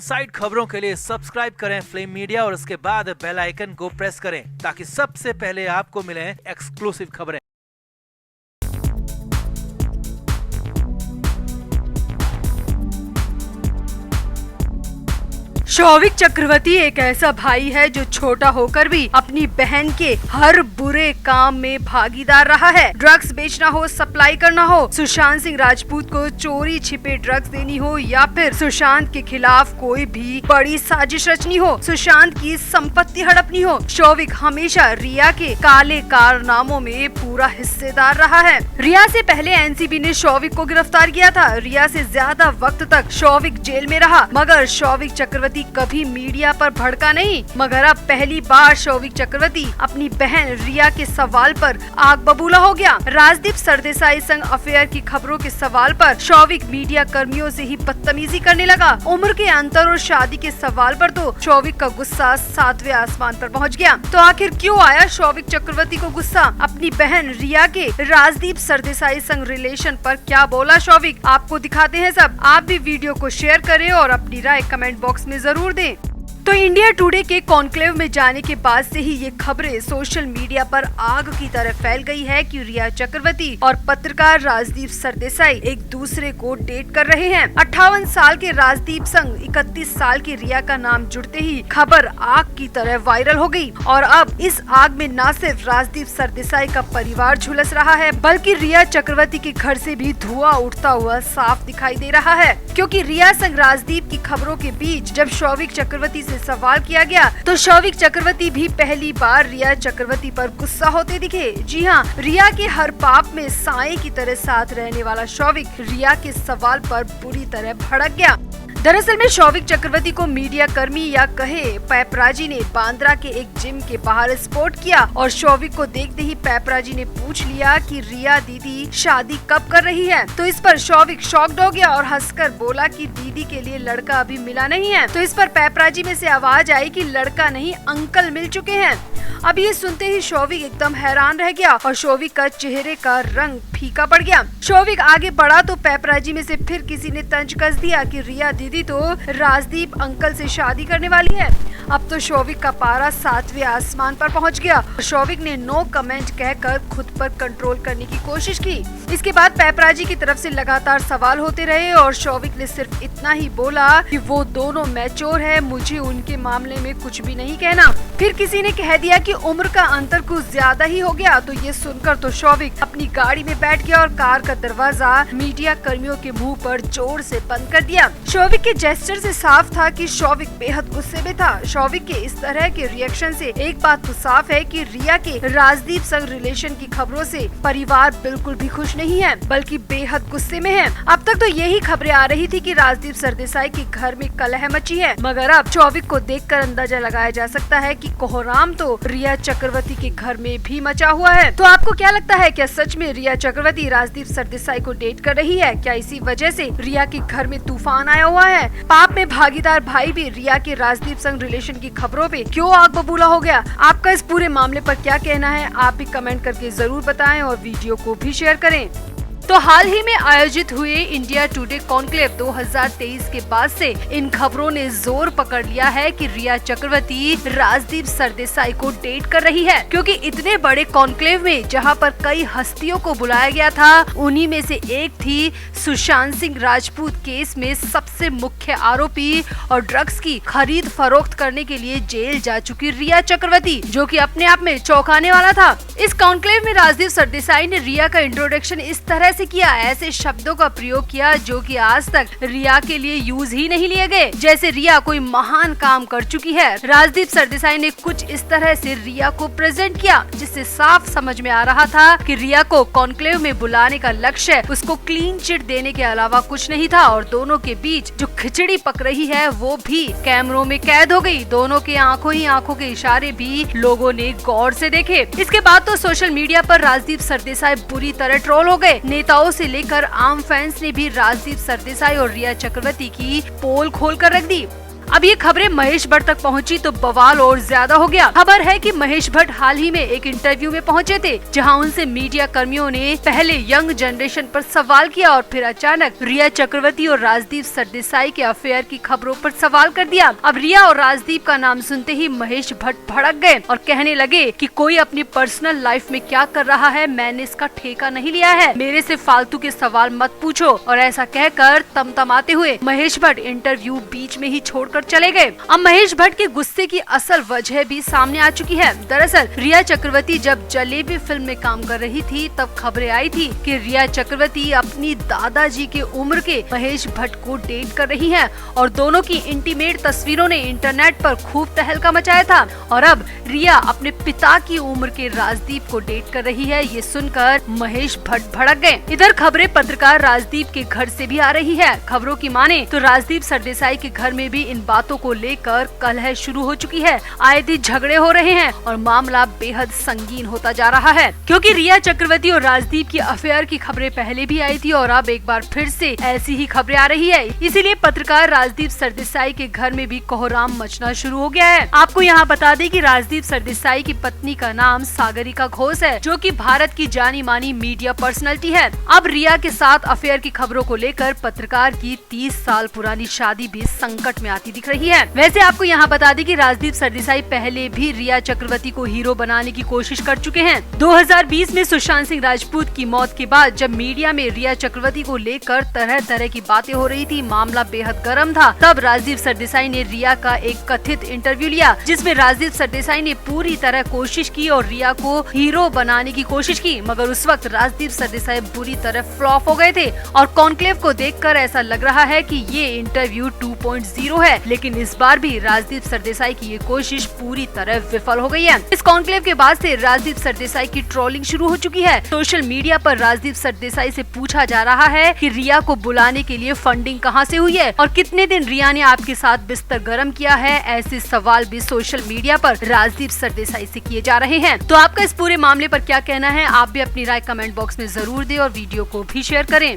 Side खबरों के लिए सब्सक्राइब करें फ्लेम मीडिया और उसके बाद बेल आइकन को प्रेस करें ताकि सबसे पहले आपको मिले एक्सक्लूसिव खबरें। शौविक चक्रवर्ती एक ऐसा भाई है जो छोटा होकर भी अपनी बहन के हर बुरे काम में भागीदार रहा है। ड्रग्स बेचना हो, सप्लाई करना हो, सुशांत सिंह राजपूत को चोरी छिपे ड्रग्स देनी हो या फिर सुशांत के खिलाफ कोई भी बड़ी साजिश रचनी हो, सुशांत की संपत्ति हड़पनी हो, शौविक हमेशा रिया के काले कारनामों में पूरा हिस्सेदार रहा है। रिया से पहले एनसीबी ने शौविक को गिरफ्तार किया था। रिया से ज्यादा वक्त तक शौविक जेल में रहा, मगर शौविक चक्रवर्ती कभी मीडिया पर भड़का नहीं। मगर अब पहली बार शौविक चक्रवर्ती अपनी बहन रिया के सवाल पर आग बबूला हो गया। राजदीप सरदेसाई संग अफेयर की खबरों के सवाल पर शौविक मीडिया कर्मियों से ही बदतमीजी करने लगा। उम्र के अंतर और शादी के सवाल पर तो शौविक का गुस्सा 7वें आसमान पर पहुंच गया। तो आखिर क्यों आया शौविक चक्रवर्ती को गुस्सा? अपनी बहन रिया के राजदीप सरदेसाई संग रिलेशन पर क्या बोला शौविक, आपको दिखाते हैं सब। आप भी वीडियो को शेयर करें और अपनी राय कमेंट बॉक्स में जरूर दें। तो इंडिया टुडे के कॉन्क्लेव में जाने के बाद से ही ये खबरें सोशल मीडिया पर आग की तरह फैल गई है कि रिया चक्रवर्ती और पत्रकार राजदीप सरदेसाई एक दूसरे को डेट कर रहे हैं। 58 साल के राजदीप संग 31 साल की रिया का नाम जुड़ते ही खबर आग की तरह वायरल हो गई। और अब इस आग में न सिर्फ राजदीप सरदेसाई का परिवार झुलस रहा है, बल्कि रिया चक्रवर्ती के घर से भी धुआं उठता हुआ साफ दिखाई दे रहा है। क्योंकि रिया संग राजदीप की खबरों के बीच जब शौविक चक्रवर्ती से सवाल किया गया तो शौविक चक्रवर्ती भी पहली बार रिया चक्रवर्ती पर गुस्सा होते दिखे। जी हाँ, रिया के हर पाप में साए की तरह साथ रहने वाला शौविक रिया के सवाल पर बुरी तरह भड़क गया। दरअसल में शौविक चक्रवर्ती को मीडिया कर्मी या कहे पैपराजी ने बांद्रा के एक जिम के बाहर स्पॉट किया और शौविक को देखते ही पैपराजी ने पूछ लिया कि रिया दीदी शादी कब कर रही है। तो इस पर शौविक शॉक्ड हो गया और हंसकर बोला कि दीदी के लिए लड़का अभी मिला नहीं है। तो इस पर पैपराजी में से आवाज आई कि लड़का नहीं अंकल मिल चुके हैं। अब ये सुनते ही शौविक एकदम हैरान रह गया और शौविक का चेहरे का रंग फीका पड़ गया। शौविक आगे बढ़ा तो पैपराजी में से फिर किसी ने तंज कस दिया कि रिया दीदी तो राजदीप अंकल से शादी करने वाली है। अब तो शौविक का पारा 7वें आसमान पर पहुंच गया। शौविक ने नो कमेंट कहकर खुद पर कंट्रोल करने की कोशिश की। इसके बाद पैपराजी की तरफ से लगातार सवाल होते रहे और शौविक ने सिर्फ इतना ही बोला कि वो दोनों मैच्योर है, मुझे उनके मामले में कुछ भी नहीं कहना। फिर किसी ने कह दिया कि उम्र का अंतर कुछ ज्यादा ही हो गया। तो ये सुनकर तो शौविक अपनी गाड़ी में बैठ गया और कार का दरवाजा मीडिया कर्मियों के मुंह पर जोर से बंद कर दिया। शौविक के जेस्चर से साफ था कि शौविक बेहद गुस्से में था। शौविक के इस तरह के रिएक्शन से एक बात तो साफ है कि रिया के राजदीप संग रिलेशन की खबरों से परिवार बिल्कुल भी खुश नहीं है, बल्कि बेहद गुस्से में है। अब तक तो यही खबरें आ रही थी कि राजदीप सरदेसाई के घर में कलह मची है, मगर अब शौविक को देखकर अंदाजा लगाया जा सकता है कि कोहराम तो रिया चक्रवर्ती के घर में भी मचा हुआ है। तो आपको क्या लगता है, क्या सच में रिया चक्रवर्ती राजदीप सरदेसाई को डेट कर रही है? क्या इसी वजह से रिया के घर में तूफान आया हुआ है? पाप में भागीदार भाई भी रिया के राजदीप संग रिलेशन की खबरों पे क्यों आग बबूला हो गया? आपका इस पूरे मामले पर क्या कहना है? आप भी कमेंट करके जरूर बताएं और वीडियो को भी शेयर करें। तो हाल ही में आयोजित हुए इंडिया टुडे कॉन्क्लेव 2023 के बाद से इन खबरों ने जोर पकड़ लिया है कि रिया चक्रवर्ती राजदीप सरदेसाई को डेट कर रही है। क्योंकि इतने बड़े कॉन्क्लेव में जहां पर कई हस्तियों को बुलाया गया था, उन्हीं में से एक थी सुशांत सिंह राजपूत केस में सबसे मुख्य आरोपी और ड्रग्स की खरीद फरोख्त करने के लिए जेल जा चुकी रिया चक्रवर्ती, जो कि अपने आप में चौंकाने वाला था। इस कॉन्क्लेव में राजदीप सरदेसाई ने रिया का इंट्रोडक्शन इस तरह से किया, ऐसे शब्दों का प्रयोग किया जो कि आज तक रिया के लिए यूज ही नहीं लिए गए, जैसे रिया कोई महान काम कर चुकी है। राजदीप सरदेसाई ने कुछ इस तरह से रिया को प्रेजेंट किया, जिससे साफ समझ में आ रहा था कि रिया को कॉन्क्लेव में बुलाने का लक्ष्य उसको क्लीन चिट देने के अलावा कुछ नहीं था। और दोनों के बीच जो खिचड़ी पक रही है वो भी कैमरों में कैद हो गई। दोनों के आंखों ही आंखों के इशारे भी लोगों ने गौर से देखे। इसके बाद तो सोशल मीडिया पर राजदीप सरदेसाई बुरी तरह ट्रोल हो गए। नेताओं से लेकर आम फैंस ने भी राजदीप सरदेसाई और रिया चक्रवर्ती की पोल खोल कर रख दी। अब ये खबरें महेश भट्ट तक पहुंची तो बवाल और ज्यादा हो गया। खबर है कि महेश भट्ट हाल ही में एक इंटरव्यू में पहुंचे थे, जहां उनसे मीडिया कर्मियों ने पहले यंग जनरेशन पर सवाल किया और फिर अचानक रिया चक्रवर्ती और राजदीप सरदेसाई के अफेयर की खबरों पर सवाल कर दिया। अब रिया और राजदीप का नाम सुनते ही महेश भट्ट भड़क गए और कहने लगे कि कोई अपनी पर्सनल लाइफ में क्या कर रहा है, मैंने इसका ठेका नहीं लिया है, मेरे से फालतू के सवाल मत पूछो। और ऐसा कहकर तमतमाते हुए महेश भट्ट इंटरव्यू बीच में ही छोड़कर चले गए। अब महेश भट्ट के गुस्से की असल वजह भी सामने आ चुकी है। दरअसल रिया चक्रवर्ती जब जलेबी फिल्म में काम कर रही थी तब खबरें आई थी कि रिया चक्रवर्ती अपनी दादाजी के उम्र के महेश भट्ट को डेट कर रही हैं और दोनों की इंटीमेट तस्वीरों ने इंटरनेट पर खूब तहलका मचाया था। और अब रिया अपने पिता की उम्र के राजदीप को डेट कर रही है, ये सुनकर महेश भट्ट भड़क गए। इधर खबरें पत्रकार राजदीप के घर से भी आ रही है। खबरों की माने तो राजदीप सरदेसाई के घर में भी इन बातों को लेकर कलह शुरू हो चुकी है। आए दिन झगड़े हो रहे हैं और मामला बेहद संगीन होता जा रहा है, क्योंकि रिया चक्रवर्ती और राजदीप की अफेयर की खबरें पहले भी आई थी और अब एक बार फिर से ऐसी ही खबरें आ रही है। इसीलिए पत्रकार राजदीप सरदेसाई के घर में भी कोहराम मचना शुरू हो गया है। आपको यहाँ बता दें कि राजदीप सरदेसाई की पत्नी का नाम सागरिका घोष है, जो कि भारत की जानी मानी मीडिया पर्सनैलिटी है। अब रिया के साथ अफेयर की खबरों को लेकर पत्रकार की 30 साल पुरानी शादी भी संकट में आती दिख रही है। वैसे आपको यहाँ बता दें कि राजदीप सरदेसाई पहले भी रिया चक्रवर्ती को हीरो बनाने की कोशिश कर चुके हैं। 2020 में सुशांत सिंह राजपूत की मौत के बाद जब मीडिया में रिया चक्रवर्ती को लेकर तरह तरह की बातें हो रही थी, मामला बेहद गर्म था, तब राजदीप सरदेसाई ने रिया का एक कथित इंटरव्यू लिया, जिसमें राजदीप सरदेसाई ने पूरी तरह कोशिश की और रिया को हीरो बनाने की कोशिश की, मगर उस वक्त राजदीप सरदेसाई बुरी तरह फ्लॉप हो गए थे और कॉन्क्लेव को देखकर ऐसा लग रहा है कि ये इंटरव्यू 2.0 है। लेकिन इस बार भी राजदीप सरदेसाई की ये कोशिश पूरी तरह विफल हो गई है। इस कॉन्क्लेव के बाद से राजदीप सरदेसाई की ट्रोलिंग शुरू हो चुकी है। सोशल मीडिया पर राजदीप सरदेसाई से पूछा जा रहा है कि रिया को बुलाने के लिए फंडिंग कहां से हुई है और कितने दिन रिया ने आपके साथ बिस्तर गर्म किया है। ऐसे सवाल भी सोशल मीडिया पर राजदीप सरदेसाई से किए जा रहे हैं। तो आपका इस पूरे मामले पर क्या कहना है, आप भी अपनी राय कमेंट बॉक्स में जरूर दें और वीडियो को भी शेयर करें।